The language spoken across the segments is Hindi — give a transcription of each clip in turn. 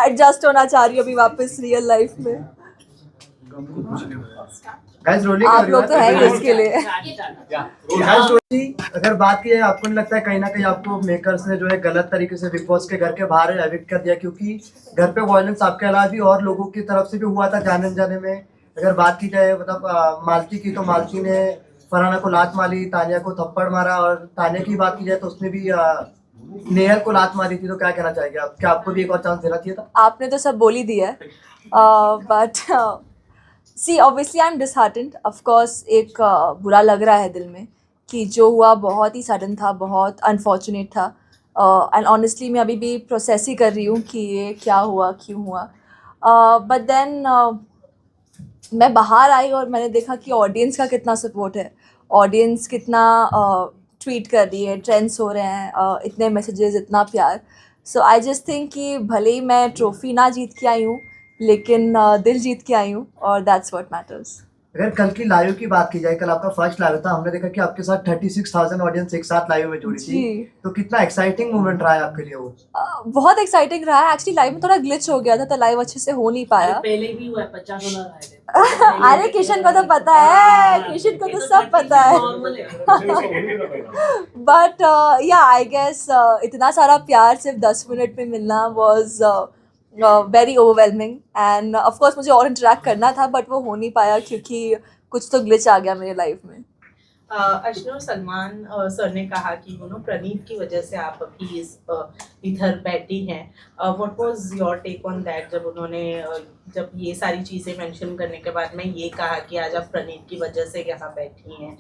एडजस्ट होना चाह रही हूँ अभी वापस रियल लाइफ में। आप लोग तो हैं इसके लिए। अगर बात की है, आपको नहीं लगता है कहीं ना कहीं आपको मेकर्स ने जो है गलत तरीके से बिग बॉस के घर के बाहर एविक्ट कर दिया, क्योंकि घर पे वायलेंस आपके अलावा भी और लोगों की तरफ से भी हुआ था जाने जाने में। अगर बात की जाए मतलब मालती की, तो मालती ने फरहाना को लात मारी, तानिया को थप्पड़ मारा, और तानिया की बात की जाए तो उसने भी नेहल को लात मारी थी। तो क्या कहना चाहेंगे आप, क्या आपको भी एक और चांस देना चाहिए था? आपने तो सब बोल ही दिया है, but see obviously I am disheartened. Of course एक बुरा लग रहा है दिल में कि जो हुआ बहुत ही सडन था, बहुत अनफॉर्चुनेट था, एंड ऑनेस्टली मैं अभी भी प्रोसेस ही कर रही हूँ कि ये क्या हुआ, क्यों हुआ। बट देन मैं बाहर आई और मैंने देखा कि ऑडियंस का कितना सपोर्ट है, ऑडियंस कितना ट्वीट कर रही है, ट्रेंड्स हो रहे हैं, इतने मैसेजेस, इतना प्यार। सो आई जस्ट थिंक कि भले ही मैं ट्रॉफी ना जीत के आई हूँ, लेकिन दिल जीत के आई हूँ, और दैट्स व्हाट मैटर्स। अगर कल की लाइव की बात की जाए, कल आपका फर्स्ट लाइव था, हमने देखा कि आपके साथ 36,000 ऑडियंस एक साथ लाइव में जुड़ी थी। तो कितना एक्साइटिंग मोमेंट रहा है आपके लिए वो? बहुत एक्साइटिंग रहा है। एक्चुअली लाइव में थोड़ा ग्लिच हो गया था, तो लाइव अच्छे से हो नहीं पाया। पहले भी हुआ है, 50 डॉलर आए थे। अरे किशन को तो पता है, किशन को तो सब पता है। बट या आई गेस इतना सारा प्यार सिर्फ 10 मिनट में मिलना was very overwhelming, end of course मुझे और इंटरेक्ट करना था, बट वो हो नहीं पाया क्योंकि कुछ तो ग्लिच आ गया मेरे लाइफ में। अश्नूर, सलमान सर ने कहा कि प्रणीत की वजह से आप अभी इधर बैठी हैं। What was your take on that, जब उन्होंने जब ये सारी चीज़ें मेंशन करने के बाद में ये कहा कि आज आप प्रणीत की वजह से यहाँ बैठी हैं,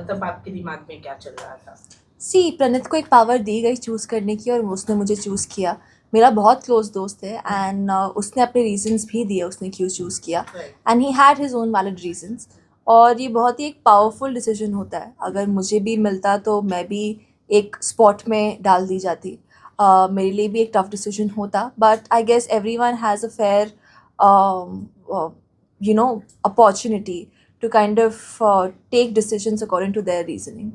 तब आपके दिमाग में क्या चल रहा था? सी प्रणीत को एक पावर दी गई चूज़ करने की, और उसने मुझे चूज़ किया। मेरा बहुत क्लोज दोस्त है, एंड उसने अपने रीजंस भी दिए उसने क्यों चूज़ किया, and he had his own valid reasons. और ये बहुत ही एक पावरफुल डिसीजन होता है। अगर मुझे भी मिलता तो मैं भी एक स्पॉट में डाल दी जाती। मेरे लिए भी एक टफ डिसीजन होता, but I guess everyone has a fair opportunity to kind of take decisions according to their reasoning.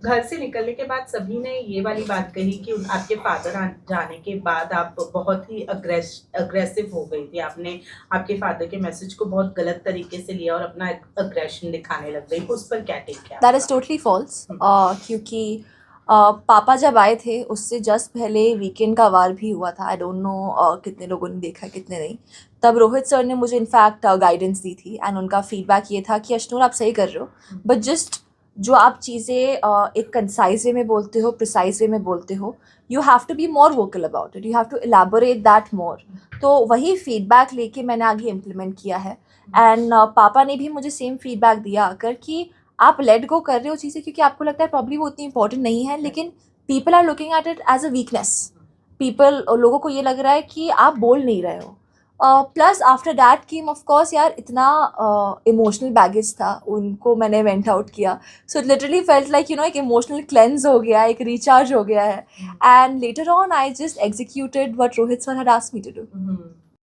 घर से निकलने के बाद सभी ने ये वाली बात कही कि आपके फादर जाने के बाद आप बहुत ही अग्रेसिव हो गई थी। आपने आपके फादर के मैसेज को बहुत गलत तरीके से लिया और अपना अग्रेशन दिखाने लग गई। उस पर क्या टेक किया? दैट इज़ टोटली फॉल्स, क्योंकि पापा जब आए थे उससे जस्ट पहले वीकेंड का वार भी हुआ था। आई डोंट नो कितने लोगों ने देखा, कितने नहीं। तब रोहित सर ने मुझे इनफैक्ट गाइडेंस दी थी, एंड उनका फीडबैक ये था कि अश्नूर आप सही कर रहे हो, बट जस्ट जो आप चीज़ें एक कंसाइज वे में बोलते हो, प्रिसाइज वे में बोलते हो, you have to be more vocal about it, you have to elaborate that more. तो वही फीडबैक लेके मैंने आगे इम्प्लीमेंट किया है, एंड पापा ने भी मुझे सेम फीडबैक दिया आकर कि आप लेट गो कर रहे हो चीज़ें क्योंकि आपको लगता है प्रॉब्लम वो उतनी इंपॉर्टेंट नहीं है, लेकिन people are looking at it as a weakness. लोगों को ये लग रहा है कि आप बोल नहीं रहे हो। Plus after that came of course यार इतना इमोशनल बैगेज था, उनको मैंने वेंट आउट किया। So it literally felt like एक इमोशनल क्लेंस हो गया, एक रिचार्ज हो गया है, and later on I just executed what Rohit sir had asked me to do.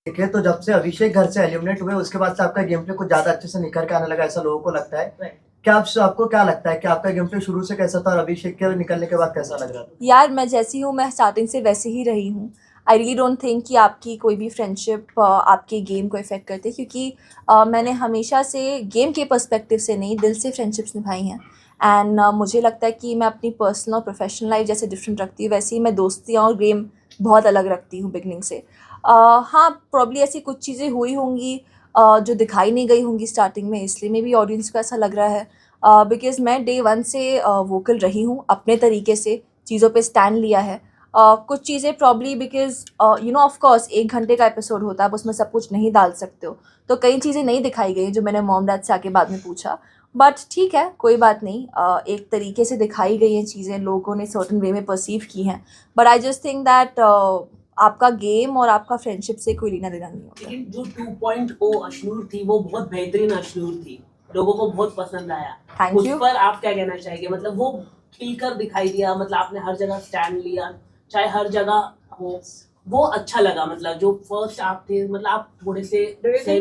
देखिए, तो जब से अभिषेक घर से एलिमिनेट हुए उसके बाद से आपका गेम प्ले कुछ ज्यादा अच्छे से निखर के आने लगा, ऐसा लोगों को लगता है। क्या आपको क्या लगता है कि आपका गेम प्ले शुरू से कैसा था और अभिषेक के निकलने के बाद कैसा लग रहा था? यार मैं जैसी हूँ, मैं स्टार्टिंग से वैसे ही रही हूँ। आई रियली डोंट थिंक कि आपकी कोई भी फ्रेंडशिप आपके गेम को इफ़ेक्ट करती है, क्योंकि मैंने हमेशा से गेम के पर्सपेक्टिव से नहीं, दिल से फ्रेंडशिप्स निभाई हैं। एंड मुझे लगता है कि मैं अपनी पर्सनल और प्रोफेशनल लाइफ जैसे डिफरेंट रखती हूँ, वैसे ही मैं दोस्तियाँ और गेम बहुत अलग रखती हूँ बिगनिंग से। हाँ, प्रॉब्ली ऐसी कुछ चीज़ें हुई होंगी जो दिखाई नहीं गई होंगी स्टार्टिंग में, इसलिए में भी ऑडियंस को ऐसा लग रहा है। बिकॉज़ मैं डे वन से वोकल रही हूँ, अपने तरीके से चीज़ों पे स्टैंड लिया है। कुछ चीज़ें प्रॉब्ली बिकॉज़ ऑफ कोर्स 1 घंटे का एपिसोड होता है, आप उसमें सब कुछ नहीं डाल सकते हो, तो कई चीज़ें नहीं दिखाई गई जो मैंने मॉम डैड से आके बाद में पूछा। बट ठीक है, कोई बात नहीं, एक तरीके से दिखाई गई हैं चीज़ें, लोगों ने सर्टेन वे में परसीव की हैं। But I just think that आपका गेम और आपका फ्रेंडशिप से कोई लेना देना नहीं होता। लेकिन जो 2.0 अश्नूर थी वो बहुत बेहतरीन अश्नूर थी, लोगों को बहुत पसंद आया। Thank उस you. पर आप क्या कहना चाहेंगे? मतलब वो खिलकर दिखाई दिया, मतलब आपने हर जगह स्टैंड लिया, चाहे हर जगह हो, वो अच्छा लगा। मतलब जो फर्स्ट आप थे, मतलब आप थोड़े से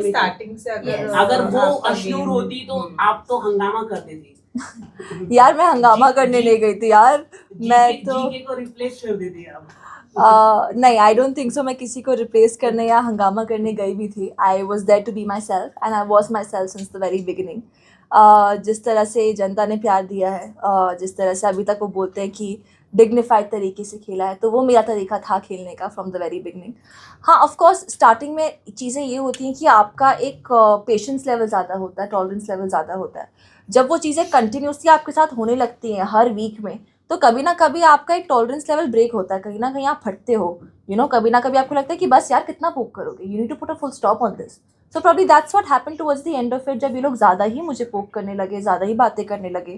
स्टार्टिंग से अगर वो अश्नूर होती तो आप तो हंगामा करते थे। यार मैं हंगामा करने नहीं गई थी यार, मैं तो जीके को रिप्लेस कर देती आप। नहीं, आई डोंट थिंक सो। मैं किसी को रिप्लेस करने या हंगामा करने गई भी थी। I was there to be myself and I was myself since the very beginning. जिस तरह से जनता ने प्यार दिया है, जिस तरह से अभी तक वो बोलते हैं कि डिग्निफाइड तरीके से खेला है, तो वो मेरा तरीका था खेलने का फ्रॉम द वेरी बिगनिंग। हाँ, ऑफ कोर्स स्टार्टिंग में चीज़ें ये होती हैं कि आपका एक पेशेंस लेवल ज़्यादा होता है, टॉलरेंस लेवल ज़्यादा होता है। जब वो चीज़ें कंटिन्यूसली आपके साथ होने लगती हैं हर वीक में, तो कभी ना कभी आपका एक टॉलरेंस लेवल ब्रेक होता है, कहीं ना कहीं आप फटते हो। कभी ना कभी आपको लगता है कि बस यार कितना पोक करोगे, you need to put a full stop on this. So probably that's what happened towards the end of it, जब ये लोग ज़्यादा ही मुझे पोक करने लगे, ज़्यादा ही बातें करने लगे,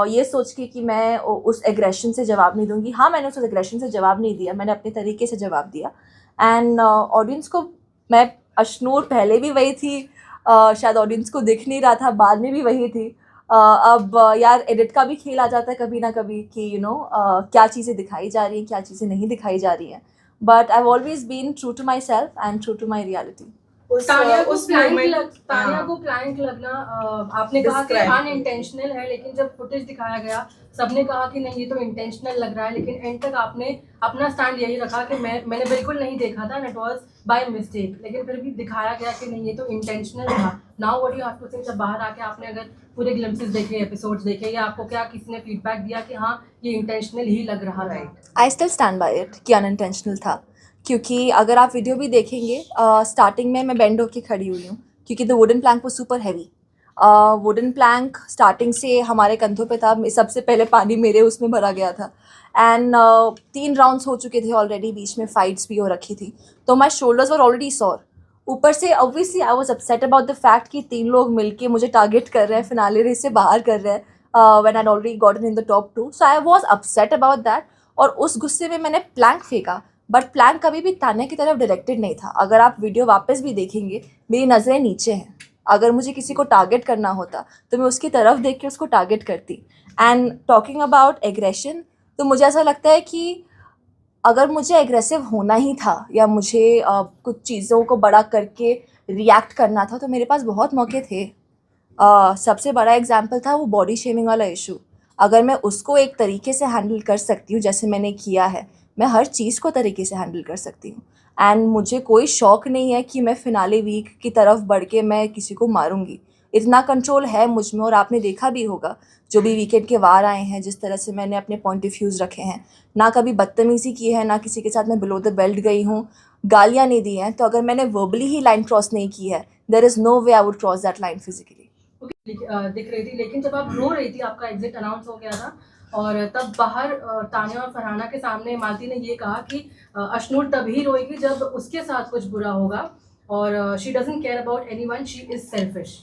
ये सोच के कि मैं उस एग्रेशन से जवाब नहीं दूंगी। हाँ, मैंने उस एग्रेशन से जवाब नहीं दिया, मैंने अपने तरीके से जवाब दिया। एंड ऑडियंस को मैं अशनूर पहले भी वही थी, शायद ऑडियंस को दिख नहीं रहा था, बाद में भी वही थी। अब यार एडिट का भी खेल आ जाता है कभी ना कभी कि क्या चीज़ें दिखाई जा रही हैं, क्या चीज़ें नहीं दिखाई जा रही हैं। But I have always been true to myself and true to myself. Tania को हाँ। प्रैंक लगना, आपने कहा कि Describe अनइंटेंशनल है, लेकिन जब फुटेज दिखाया गया सबने कहा कि नहीं ये तो इंटेंशनल लग रहा है, लेकिन एंड तक आपने अपना स्टैंड यही रखा कि मैंने बिल्कुल नहीं देखा था, इट वाज बाय मिस्टेक, लेकिन फिर भी दिखाया गया कि नहीं ये तो इंटेंशनल था। Now what you have to think, जब बाहर आके आपने अगर पूरे ग्लिम्पसेस देखे, एपिसोड्स देखे, या आपको क्या किसी ने फीडबैक दिया कि हाँ ये इंटेंशनल ही लग रहा था? I still stand by it कि अनइंटेंशनल था, क्योंकि अगर आप वीडियो भी देखेंगे, स्टार्टिंग में मैं बेंड होके खड़ी हुई हूँ क्योंकि द वुडन प्लैंक वो super heavy. Wooden plank starting से हमारे कंधों पे था, सबसे पहले पानी मेरे उसमें भरा गया था। एंड 3 राउंड्स हो चुके थे ऑलरेडी, बीच में फाइट्स भी हो रखी थी, तो my shoulders were already sore. ऊपर से obviously I was upset about the fact कि 3 लोग मिलके मुझे टारगेट कर रहे हैं, फिनाले रेस से बाहर कर रहे हैं when I already gotten in the top 2। So I was upset about that, और उस गुस्से में मैंने प्लैंक फेंका। बट प्लैंक कभी भी तान्या की तरफ डायरेक्टेड नहीं था। अगर आप वीडियो वापस भी देखेंगे, मेरी नज़रें नीचे हैं। अगर मुझे किसी को टारगेट करना होता तो मैं उसकी तरफ देख के उसको टारगेट करती। एंड टॉकिंग अबाउट एग्रेशन, तो मुझे ऐसा लगता है कि अगर मुझे एग्रेसिव होना ही था या मुझे कुछ चीज़ों को बड़ा करके रिएक्ट करना था, तो मेरे पास बहुत मौके थे। सबसे बड़ा एग्जाम्पल था वो बॉडी शेमिंग वाला इशू। अगर मैं उसको एक तरीके से हैंडल कर सकती हूँ जैसे मैंने किया है, मैं हर चीज़ को तरीके से हैंडल कर सकती हूँ। एंड मुझे कोई शौक़ नहीं है कि मैं फ़िनाले वीक की तरफ बढ़ के मैं किसी को मारूंगी। इतना कंट्रोल है मुझ में, और आपने देखा भी होगा जो भी वीकेंड के वार आए हैं, जिस तरह से मैंने अपने पॉइंट ऑफ व्यूज़ रखे हैं। ना कभी बदतमीज़ी की है, ना किसी के साथ मैं बिलो द बेल्ट गई हूँ, गालियाँ नहीं दी हैं। तो अगर मैंने वर्बली ही लाइन क्रॉस नहीं की है, there is no way I would cross that line physically. दिख रही थी, लेकिन जब आप रो रही थी, आपका एग्जिट अनाउंस हो गया था, और तब बाहर तानिया और फरहाना के सामने मालती ने ये कहा कि अशनूर तभी रोएगी जब उसके साथ कुछ बुरा होगा, और she doesn't care about anyone, she is selfish.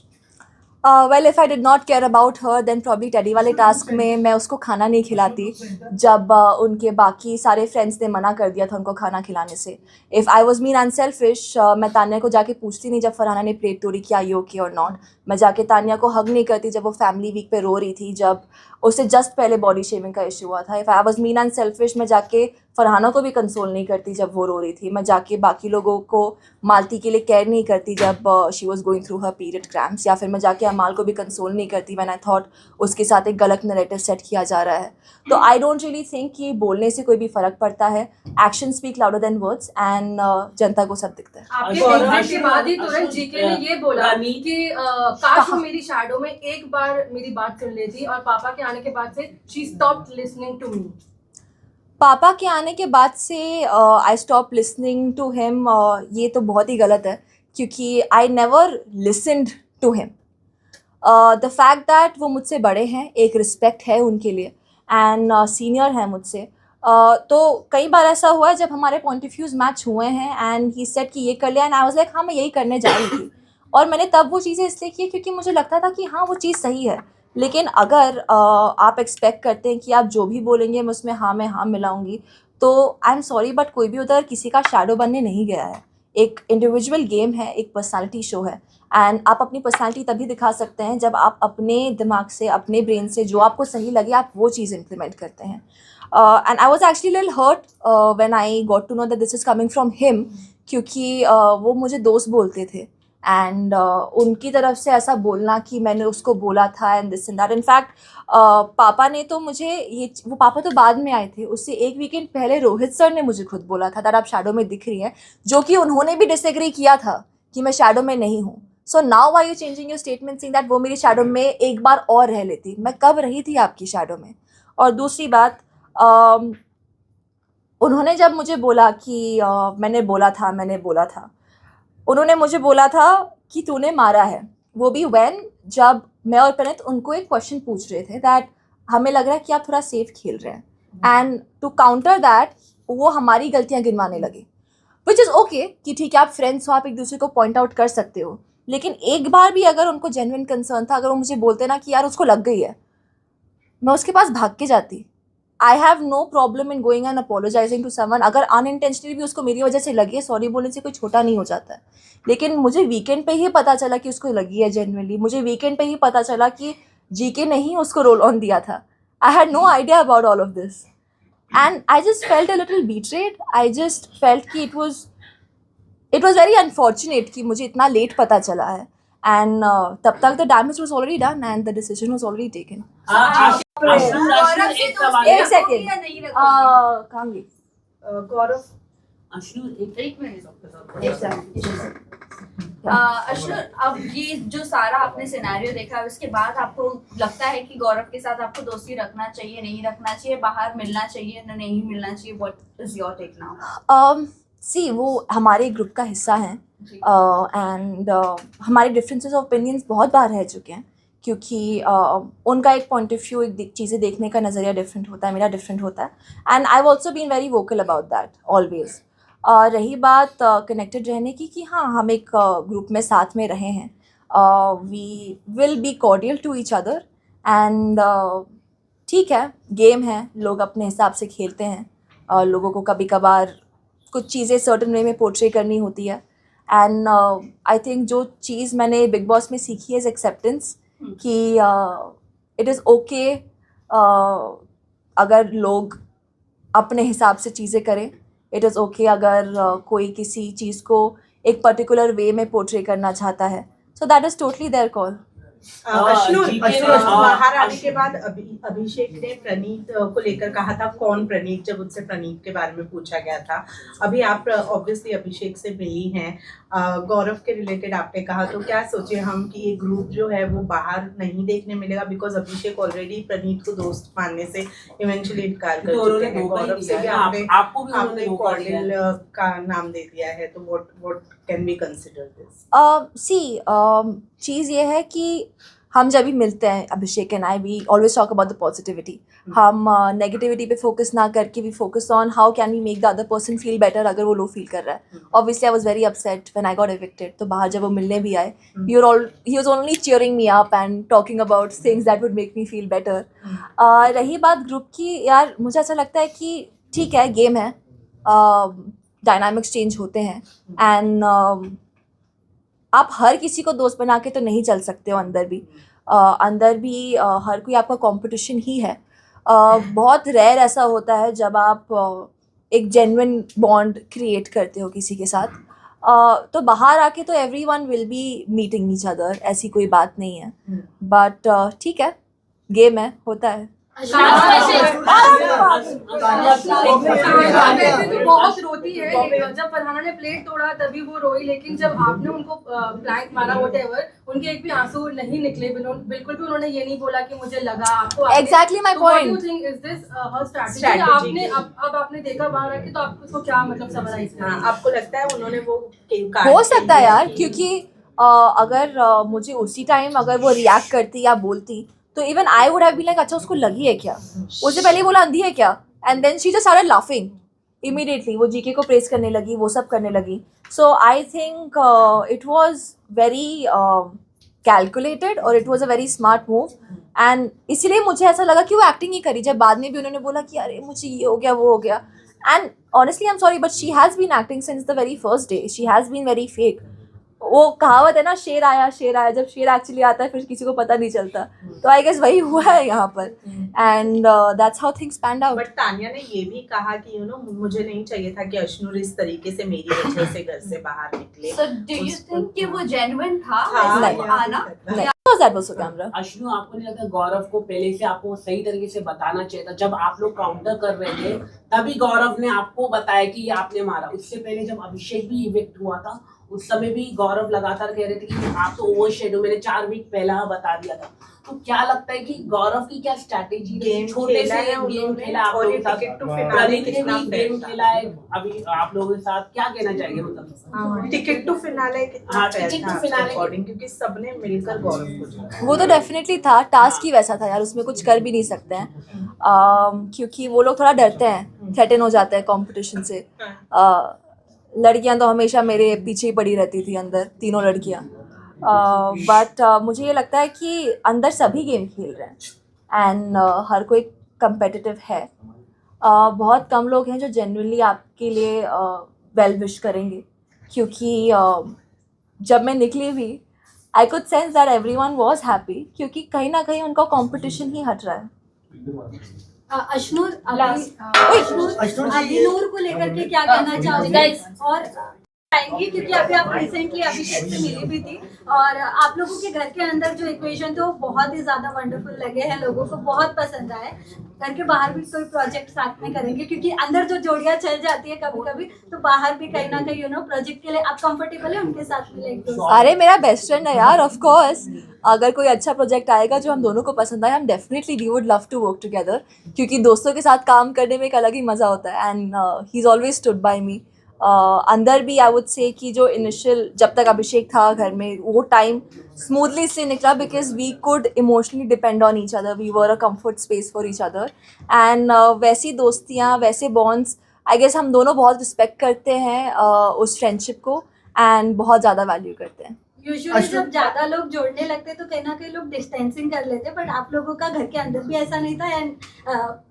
Well, if I did not care about her then probably teddy वाले टास्क में मैं उसको खाना नहीं खिलाती, जब उनके बाकी सारे फ्रेंड्स ने मना कर दिया था उनको खाना खिलाने से। If I was mean and selfish, मैं तानिया को जाके पूछती नहीं जब फरहाना ने प्लेट तोड़ी कि आई ओके और नॉट। मैं जाके तानिया को हग नहीं करती जब वो फैमिली वीक पे रो रही थी, जब उससे जस्ट पहले बॉडी शेमिंग का इशू हुआ था। If I was mean and selfish, मैं जाके फरहाना को भी कंसोल नहीं करती जब वो रो रही थी। मैं जाके बाकी लोगों को मालती के लिए केयर नहीं करती जब she was going through her period cramps, या फिर मैं जाके अमाल को भी कंसोल नहीं करती व्हेन आई थॉट उसके साथ एक गलत नैरेटिव सेट किया जा रहा है। तो आई डोंट रियली थिंक कि बोलने से कोई भी फ़र्क पड़ता है। Action speak louder than words, and जनता को सब दिखता है। आपके गौरव एग्जिट के बाद ही तुरंत जीके ने ये बोला कि काश वो मेरी शैडो में एक बार मेरी बात सुन लेती, और पापा के आने के बाद से she stopped listening to me. पापा के आने के बाद से I stop listening to him, ये तो बहुत ही गलत है, क्योंकि I never listened to him. The fact that वो मुझसे बड़े हैं, एक रिस्पेक्ट है उनके लिए, एंड सीनियर है मुझसे। तो कई बार ऐसा हुआ है जब हमारे पॉइंट ऑफ व्यूज़ मैच हुए हैं, एंड ही सेड कि ये कर लिया, एंड आई वाज लाइक हाँ मैं यही करने जा रही थी। और मैंने तब वो चीज़ें इसलिए की क्योंकि मुझे लगता था कि हाँ वो चीज़ सही है। लेकिन अगर आप एक्सपेक्ट करते हैं कि आप जो भी बोलेंगे मैं उसमें हाँ मिलाऊंगी, तो आई एम सॉरी बट कोई भी उधर किसी का शैडो बनने नहीं गया है। एक इंडिविजुअल गेम है, एक पर्सनालिटी शो है, एंड आप अपनी पर्सनालिटी तभी दिखा सकते हैं जब आप अपने दिमाग से, अपने ब्रेन से जो आपको सही लगे आप वो चीज़ इम्प्लीमेंट करते हैं। And I was actually little hurt when I got to know that this is coming from him, क्योंकि वो मुझे दोस्त बोलते थे, एंड उनकी तरफ से ऐसा बोलना कि मैंने उसको बोला था and this and that, in fact पापा ने तो मुझे वो पापा तो बाद में आए थे, उससे एक वीकेंड पहले रोहित सर ने मुझे खुद बोला था दैट आप शैडो में दिख रही हैं, जो कि उन्होंने भी डिसएग्री किया था कि मैं शैडो में नहीं हूँ. So now are you changing your statement saying that वो मेरी शैडो में एक बार और रह लेती. मैं कब रही थी आपकी शैडो में? और दूसरी बात, उन्होंने जब मुझे बोला कि मैंने बोला था, उन्होंने मुझे बोला था कि तूने मारा है, वो भी जब मैं और प्रणीत उनको एक क्वेश्चन पूछ रहे थे दैट हमें लग रहा है कि आप थोड़ा सेफ खेल रहे हैं, एंड टू काउंटर दैट वो हमारी गलतियां गिनवाने लगे, विच इज़ ओके कि ठीक है आप फ्रेंड्स हो, आप एक दूसरे को पॉइंट आउट कर सकते हो, लेकिन एक बार भी अगर उनको जेन्युइन कंसर्न था, अगर वो मुझे बोलते ना कि यार उसको लग गई है, मैं उसके पास भाग के जाती. I have no problem in going and apologising to someone. अगर अनइंटेंशनली भी उसको मेरी वजह से लगी है, सॉरी बोलने से कोई छोटा नहीं हो जाता है. लेकिन मुझे वीकेंड पे ही पता चला कि उसको लगी है जेन्युइनली. मुझे वीकेंड पे ही पता चला कि जीके ने ही उसको रोल ऑन दिया था. I had no idea about all of this and I just felt a little betrayed. I just felt कि इट वॉज वेरी अनफॉर्चुनेट कि मुझे इतना लेट पता चला है, एंड तब तक the damage was already done and the decision was already taken. एक सेकेंड, कहाँ गई? गौरव, एक मिनट अश्विन, अब ये जो सारा आपने सिनेरियो देखा, उसके बाद आपको लगता है कि गौरव के साथ आपको दोस्ती रखना चाहिए, नहीं रखना चाहिए, बाहर मिलना चाहिए, नहीं मिलना चाहिए? What is your take now? See वो हमारे ग्रुप का हिस्सा हैं, एंड हमारे डिफरेंसेस ऑफ ओपिनियंस बहुत बार रह चुके हैं, क्योंकि उनका एक पॉइंट ऑफ व्यू, एक चीज़ें देखने का नज़रिया डिफरेंट होता है, मेरा डिफरेंट होता है, and I have also been very vocal about that always. रही बात कनेक्टेड रहने की, कि हाँ हम एक ग्रुप में साथ में रहे हैं, we will be cordial to each other, and ठीक है, गेम है, लोग अपने हिसाब से खेलते हैं, लोगों को कभी कभार कुछ चीज़ें सर्टन वे में पोर्ट्रे करनी होती है, एंड आई थिंक जो चीज़ मैंने बिग बॉस में सीखी है इज़ एक्सेप्टेंस, कि इट इज़ ओके अगर लोग अपने हिसाब से चीज़ें करें. इट इज़ ओके अगर कोई किसी चीज़ को एक पर्टिकुलर वे में पोर्ट्रे करना चाहता है. So that is totally their call. बाहर आने के बाद अभिषेक ने प्रणीत को लेकर कहा था, कौन प्रणीत, जब उनसे प्रणीत के बारे में पूछा गया था. अभी आप ऑब्वियसली अभिषेक से मिली हैं, गौरव के रिलेटेड आपने कहा, तो क्या सोचे हम कि ये ग्रुप जो है वो बाहर नहीं देखने मिलेगा, बिकॉज अभिषेक ऑलरेडी प्रणीत को दोस्त मानने से इवेंचुअली इनकार कर चुके हैं. गौरव से भी आपने कॉर्डियल का नाम दे दिया है, तो what can we consider this? See चीज़ ये है कि हम जब भी मिलते हैं, Abhishek and I, we always talk about the positivity. हम नेगेटिविटी पे फोकस ना करके we focus on how can we make the other person feel better अगर वो लो फील कर रहा है. Obviously I was very upset when I got evicted. तो बाहर जब वो मिलने भी आए, he was only cheering me up and talking about things that would make me feel better. रही बात ग्रुप की, यार मुझे ऐसा लगता है कि ठीक है, गेम है, डायनामिक्स चेंज होते हैं, एंड आप हर किसी को दोस्त बना के तो नहीं चल सकते हो. अंदर भी हर कोई आपका कंपटीशन ही है. बहुत रेयर ऐसा होता है जब आप एक जेन्युइन बॉन्ड क्रिएट करते हो किसी के साथ. तो बाहर आके तो everyone will be meeting each other, ऐसी कोई बात नहीं है. बट ठीक है, गेम है, होता है. बहुत रोती है. जब फरहाना ने प्लेट तोड़ा तभी वो रोई, लेकिन जब आपने उनको प्लैंक मारा व्हाटएवर, उनके एक भी आंसू नहीं निकले. बिल्कुल भी उन्होंने ये नहीं बोला कि मुझे लगा. आपको exactly my point. What do you think is this her strategy? आपने अब आपने देखा बाहर आके, तो आपको उसको क्या मतलब समराइज करना? आपको लगता है उन्होंने वो हो सकता है यार, क्योंकि अगर मुझे उसी टाइम अगर वो रिएक्ट करती या बोलती, तो even I would have been like, अच्छा उसको लगी है क्या? उससे पहले बोला अंधी है क्या? And then she just started laughing immediately. वो जीके को प्रेस करने लगी, वो सब करने लगी. So I think it was very calculated और it was a very smart move. And इसलिए मुझे ऐसा लगा कि वो एक्टिंग ही करी. जब बाद में भी उन्होंने बोला कि अरे मुझे ये हो गया, वो हो गया, and honestly I am sorry but she has been acting since the very first day. She has been very fake. वो कहावत है ना, शेर आया, जब शेर एक्चुअली आता है फिर किसी को पता नहीं चलता, तो आई गेस वही हुआ है यहाँ पर, and that's how things panned out. But Tania ने ये भी कहा कि मुझे नहीं चाहिए था कि अश्नूर इस तरीके से मेरी वजह से घर से बाहर निकले. So do you think कि वो genuine था हाँ, वैसे नहीं. आना? That was on camera. अश्नु, आपको नहीं लगता गौरव को पहले से आपको सही तरीके से बताना चाहिए था? जब आप लोग काउंटर कर रहे थे तभी गौरव ने आपको बताया कि ये आपने मारा. उससे पहले जब अभिषेक भी इविक्ट हुआ था उस समय भी गौरव लगातार कह रहे थे कि आप तो ओवर शेडो, मैंने 4 वीक पहला बता दिया था. तो क्या लगता है कि गौरव की क्या स्ट्रैटेजी रही? छोटे से गेम खेला आप लोगों के साथ, प्रणीत ने भी गेम खेला है अभी आप लोगों के साथ, क्या कहना चाहिए? मतलब टिकट टू फिनाले हाँ, टिकट टू फिनाले अकॉर्डिंग, क्योंकि सबने मिलकर गौरव को जीता. वो तो डेफिनेटली था, टास्क ही वैसा था यार, उसमें कुछ कर भी नहीं सकते हैं. क्योंकि वो लोग थोड़ा डरते हैं, थ्रेटन हो जाते हैं कंपटीशन से. लड़कियां तो हमेशा मेरे पीछे ही पड़ी रहती थी अंदर, तीनों लड़कियां. बट मुझे ये लगता है कि अंदर सभी गेम खेल रहे हैं एंड हर कोई कंपेटिटिव है. बहुत कम लोग हैं जो जेन्युइनली आपके लिए वेल विश करेंगे, क्योंकि जब मैं निकली भी I could sense that everyone was happy, क्योंकि कहीं ना कहीं उनका कंपटीशन ही हट रहा है. अश्नूर अश्नूर जी, अभिनूर को लेकर के क्या कहना चाहोगे? और आएंगी क्योंकि अभी आप रिसेंटली अभिषेक से मिली भी थी, और आप लोगों के घर के अंदर जो इक्वेशन थे वो बहुत ही ज्यादा वंडरफुल लगे हैं, लोगों को बहुत पसंद आए. घर के बाहर भी कोई प्रोजेक्ट साथ में करेंगे, क्योंकि अंदर जो जोड़ियां चल जाती है कभी कभी, तो बाहर भी कहीं ना कहीं प्रोजेक्ट के लिए आप कंफर्टेबल है उनके साथ मिलेंगे? अरे मेरा बेस्ट फ्रेंड है यार, ऑफ कोर्स. अगर कोई अच्छा प्रोजेक्ट आएगा जो हम दोनों को पसंद आए, हम definitely we would love to work together, क्योंकि दोस्तों के साथ काम करने में एक अलग ही मज़ा होता है. And he is always stood by me. अंदर भी आई वुड से कि जो इनिशियल जब तक अभिषेक था घर में, वो टाइम स्मूथली इसलिए निकला because we could emotionally depend on each other, we were a comfort space for each other. And वैसी दोस्तियाँ, वैसे बॉन्ड्स, आई गेस हम दोनों बहुत रिस्पेक्ट करते हैं उस फ्रेंडशिप को, एंड बहुत ज़्यादा वैल्यू करते हैं. यूजुअली जब ज्यादा लोग जोड़ने लगते तो कहीं ना कहीं लोग डिस्टेंसिंग कर लेते, बट आप लोगों का घर के अंदर भी ऐसा नहीं था एंड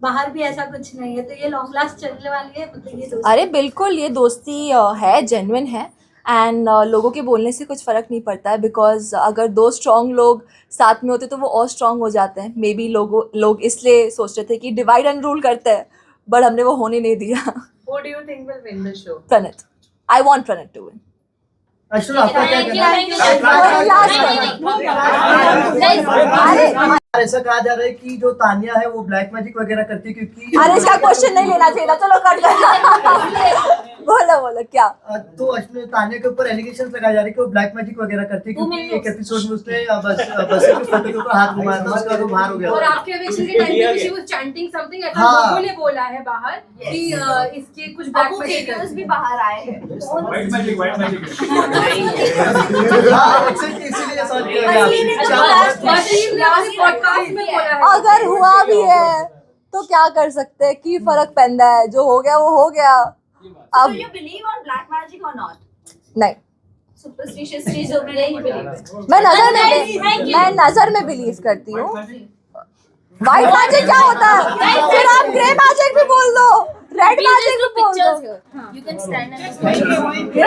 बाहर भी ऐसा कुछ नहीं है, तो ये लॉन्ग लास्ट चलने वाली है मतलब ये दोस्ती? अरे बिल्कुल, ये दोस्ती है, जेन्युइन है. एंड लोगों के बोलने से कुछ फ़र्क नहीं पड़ता है, बिकॉज अगर 2 स्ट्रॉन्ग लोग साथ में होते तो वो और स्ट्रॉन्ग हो जाते हैं. मे बी लोग इसलिए सोच रहे थे कि डिवाइड एंड रूल करते हैं, बट हमने वो होने नहीं दिया. Who do you think will win the show? Praneet, I want Praneet to win. Ashnoor आपका क्या कहना है? ऐसा कहा जा रहा है कि जो तानिया है वो ब्लैक मैजिक वगैरह करती है, क्योंकि अरे इसका क्वेश्चन नहीं लेना चाहिए था, चलो कर दो. बोलो क्या? तो अश्नूर, तानिया के ऊपर एलिगेशन लगाए जा रहे हैं कि वो ब्लैक मैजिक वगैरह करती है, क्योंकि एक एपिसोड में उसने बस के फोटो के ऊपर हाथ घुमाया था, उसके बाद वो बाहर हो गया और था. आपके एविक्शन के टाइम पे शी वाज चैंटिंग समथिंग, ऐसा हाँ. लोगों ने बोला है बाहर कि इसके कुछ ब्लैक आपको मैजिक वीडियोस भी बाहर आए हैं. व्हाइट मैजिक हाँ, इसीलिए सवाल किया गया. वसीम ने अपने पॉडकास्ट में बोला है. अगर हुआ भी है तो क्या कर सकते हैं, की फर्क पैंदा है, जो हो गया वो हो गया. So अब do you believe on black magic or not? नहीं, Superstitious चीजों में नहीं believe. मैं नजर में बिलीव करती हूँ. व्हाइट मैजिक क्या होता है? फिर आप ग्रे मैजिक भी बोल दो, रेड मैजिक भी बोल दो. You can stand and